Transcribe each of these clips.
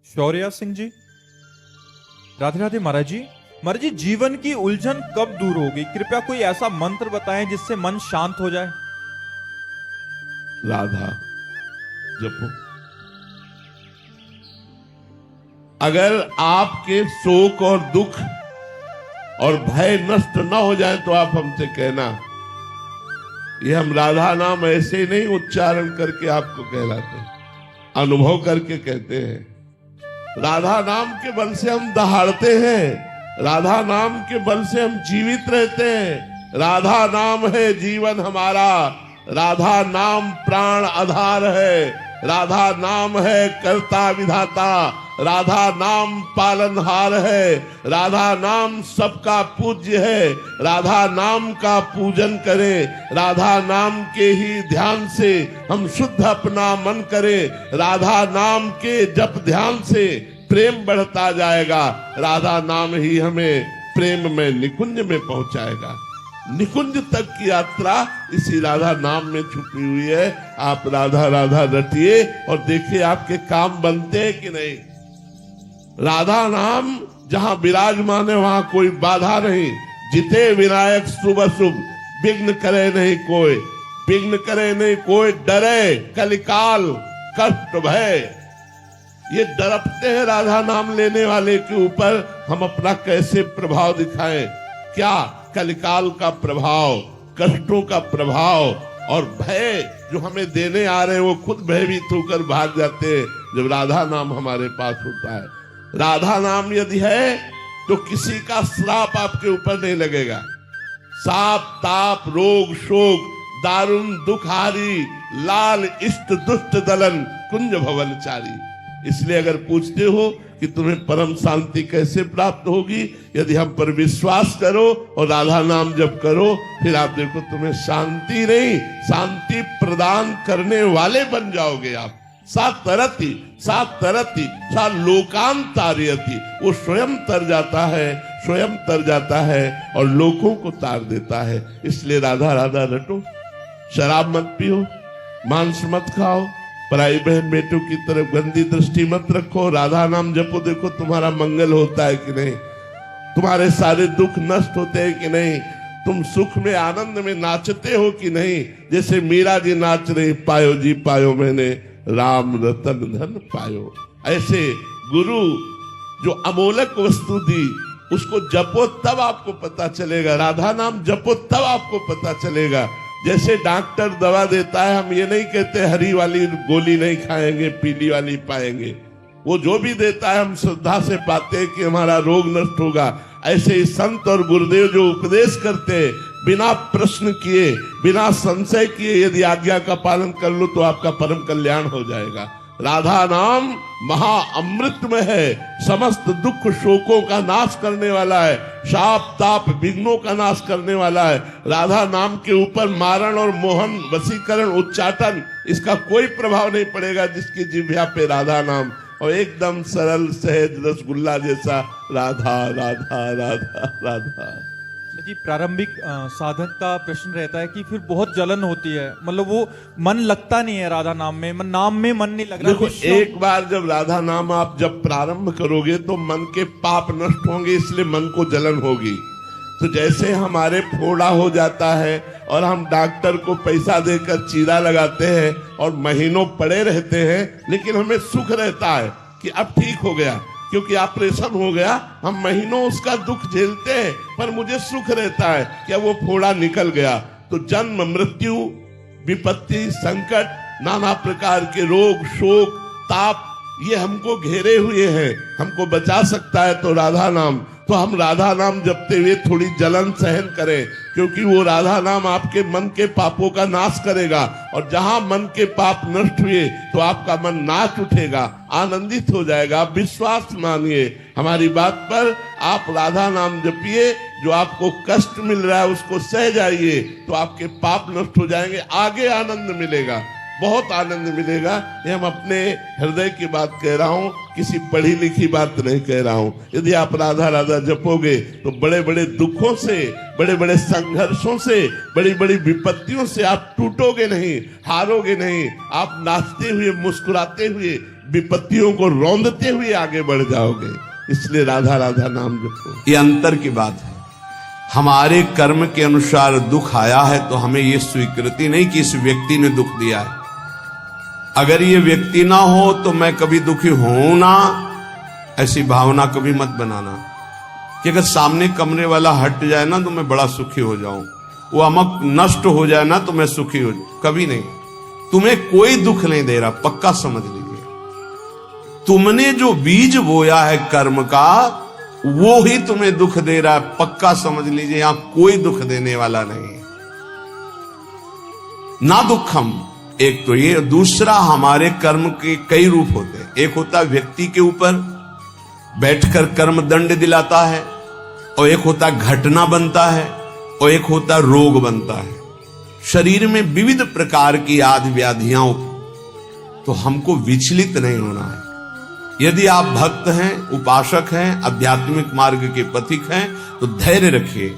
शौर्या सिंह जी, राधे राधे महाराज जी। महाराज जी, जीवन की उलझन कब दूर होगी? कृपया कोई ऐसा मंत्र बताएं जिससे मन शांत हो जाए। राधा जपो। अगर आपके शोक और दुख और भय नष्ट न हो जाए तो आप हमसे कहना। ये हम राधा नाम ऐसे नहीं उच्चारण करके आपको कहलाते, अनुभव करके कहते हैं। राधा नाम के बल से हम दहाड़ते हैं, राधा नाम के बल से हम जीवित रहते हैं। राधा नाम है जीवन हमारा, राधा नाम प्राण आधार है, राधा नाम है कर्ता विधाता, राधा नाम पालनहार है, राधा नाम सबका पूज्य है। राधा नाम का पूजन करें, राधा नाम के ही ध्यान से हम शुद्ध अपना मन करें। राधा नाम के जप ध्यान से प्रेम बढ़ता जाएगा। राधा नाम ही हमें प्रेम में निकुंज में पहुंचाएगा। निकुंज तक की यात्रा इसी राधा नाम में छुपी हुई है। आप राधा राधा रटिए और देखिए आपके काम बनते हैं कि नहीं। राधा नाम जहां विराजमान है वहां कोई बाधा नहीं। जिते विनायक शुभ शुभ, विघ्न करे नहीं कोई, विघ्न करे नहीं कोई, डरे कलिकाल कष्ट भय। ये डरते हैं राधा नाम लेने वाले के ऊपर हम अपना कैसे प्रभाव दिखाएं। क्या कलिकाल का प्रभाव, कष्टों का प्रभाव और भय जो हमें देने आ रहे हैं वो खुद भयभीत होकर भाग जाते हैं जब राधा नाम हमारे पास होता है। राधा नाम यदि है तो किसी का श्राप आपके ऊपर नहीं लगेगा। साप ताप रोग शोक दारुण दुखारी, लाल इष्ट दुष्ट दलन कुंज भवनचारी। इसलिए अगर पूछते हो कि तुम्हें परम शांति कैसे प्राप्त होगी, यदि हम पर विश्वास करो और राधा नाम जप करो, फिर आप देखो तुम्हें शांति नहीं शांति प्रदान करने वाले बन जाओगे आप। सा तरती सा लोकांतारयति, वो स्वयं तर जाता है, स्वयं तर जाता है और लोगों को तार देता है। इसलिए राधा राधा रटो, शराब मत पियो, मांस मत खाओ, पराई बहन बेटों की तरफ गंदी दृष्टि मत रखो। राधा नाम जपो, देखो तुम्हारा मंगल होता है कि नहीं, तुम्हारे सारे दुख नष्ट होते हैं कि नहीं, तुम सुख में आनंद में नाचते हो कि नहीं। जैसे मीरा जी नाच रही, पायो जी पायो मैंने राम रतन धन पायो। ऐसे गुरु जो अमोलक वस्तु दी उसको जपो तब आपको पता चलेगा। राधा नाम जपो तब आपको पता चलेगा। जैसे डॉक्टर दवा देता है, हम ये नहीं कहते हरी वाली गोली नहीं खाएंगे पीली वाली पाएंगे। वो जो भी देता है हम श्रद्धा से पाते हैं कि हमारा रोग नष्ट होगा। ऐसे ही संत और गुरुदेव जो उपदेश करते हैं, बिना प्रश्न किए बिना संशय किए यदि आज्ञा का पालन कर लो तो आपका परम कल्याण हो जाएगा। राधा नाम महा अमृतमय है, समस्त दुख शोकों का नाश करने वाला है, शाप ताप विघ्नों का नाश करने वाला है। राधा नाम के ऊपर मारण और मोहन वशीकरण उच्चाटन इसका कोई प्रभाव नहीं पड़ेगा जिसकी जिह्वा पे राधा नाम, और एकदम सरल सहज रसगुल्ला जैसा राधा राधा राधा राधा। जी, प्रारंभिक साधक का प्रश्न रहता है कि फिर बहुत जलन होती है, मतलब वो मन लगता नहीं है राधा नाम में, नाम में मन नहीं लग रहा। देखो, एक बार जब राधा नाम आप जब प्रारंभ करोगे तो मन के पाप नष्ट होंगे, इसलिए मन को जलन होगी। तो जैसे हमारे फोड़ा हो जाता है और हम डॉक्टर को पैसा देकर चीरा लगाते हैं और महीनों पड़े रहते हैं, लेकिन हमें सुख रहता है कि अब ठीक हो गया क्योंकि ऑपरेशन हो गया। हम महीनों उसका दुख झेलते हैं पर मुझे सुख रहता है कि अब वो फोड़ा निकल गया। तो जन्म मृत्यु विपत्ति संकट नाना प्रकार के रोग शोक ताप ये हमको घेरे हुए हैं, हमको बचा सकता है तो राधा नाम। तो हम राधा नाम जपते हुए थोड़ी जलन सहन करें, क्योंकि वो राधा नाम आपके मन के पापों का नाश करेगा। और जहां मन के पाप नष्ट हुए तो आपका मन नाच उठेगा, आनंदित हो जाएगा। आप विश्वास मानिए हमारी बात पर, आप राधा नाम जपिए। जो आपको कष्ट मिल रहा है उसको सह जाइए तो आपके पाप नष्ट हो जाएंगे, आगे आनंद मिलेगा, बहुत आनंद मिलेगा। ये हम अपने हृदय की बात कह रहा हूं, किसी पढ़ी लिखी बात नहीं कह रहा हूं। यदि आप राधा राधा जपोगे तो बड़े बड़े दुखों से, बड़े बड़े संघर्षों से, बड़ी बड़ी विपत्तियों से आप टूटोगे नहीं, हारोगे नहीं। आप नाचते हुए मुस्कुराते हुए विपत्तियों को रौंदते हुए आगे बढ़ जाओगे। इसलिए राधा राधा नाम जपो। ये अंतर की बात है। हमारे कर्म के अनुसार दुख आया है तो हमें यह स्वीकृति नहीं कि इस व्यक्ति ने दुख दिया है। अगर ये व्यक्ति ना हो तो मैं कभी दुखी हूं ना, ऐसी भावना कभी मत बनाना कि अगर सामने कमरे वाला हट जाए ना तो मैं बड़ा सुखी हो जाऊं, वो अमक नष्ट हो जाए ना तो मैं सुखी हो जाऊं। कभी नहीं। तुम्हें कोई दुख नहीं दे रहा, पक्का समझ लीजिए। तुमने जो बीज बोया है कर्म का, वो ही तुम्हें दुख दे रहा है, पक्का समझ लीजिए। यहां कोई दुख देने वाला नहीं ना। दुखम एक तो ये, दूसरा हमारे कर्म के कई रूप होते हैं। एक होता है व्यक्ति के ऊपर बैठकर कर्म दंड दिलाता है, और एक होता घटना बनता है, और एक होता रोग बनता है। शरीर में विविध प्रकार की आदि व्याधियां, तो हमको विचलित नहीं होना है। यदि आप भक्त हैं, उपासक हैं, आध्यात्मिक मार्ग के पथिक हैं, तो धैर्य रखिए।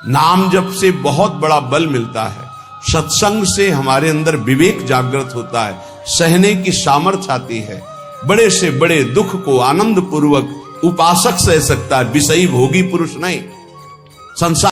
नाम जप से बहुत बड़ा बल मिलता है। सत्संग से हमारे अंदर विवेक जागृत होता है, सहने की सामर्थ्य आती है। बड़े से बड़े दुख को आनंद पूर्वक उपासक सह सकता है, विषयी भोगी पुरुष नहीं। संसार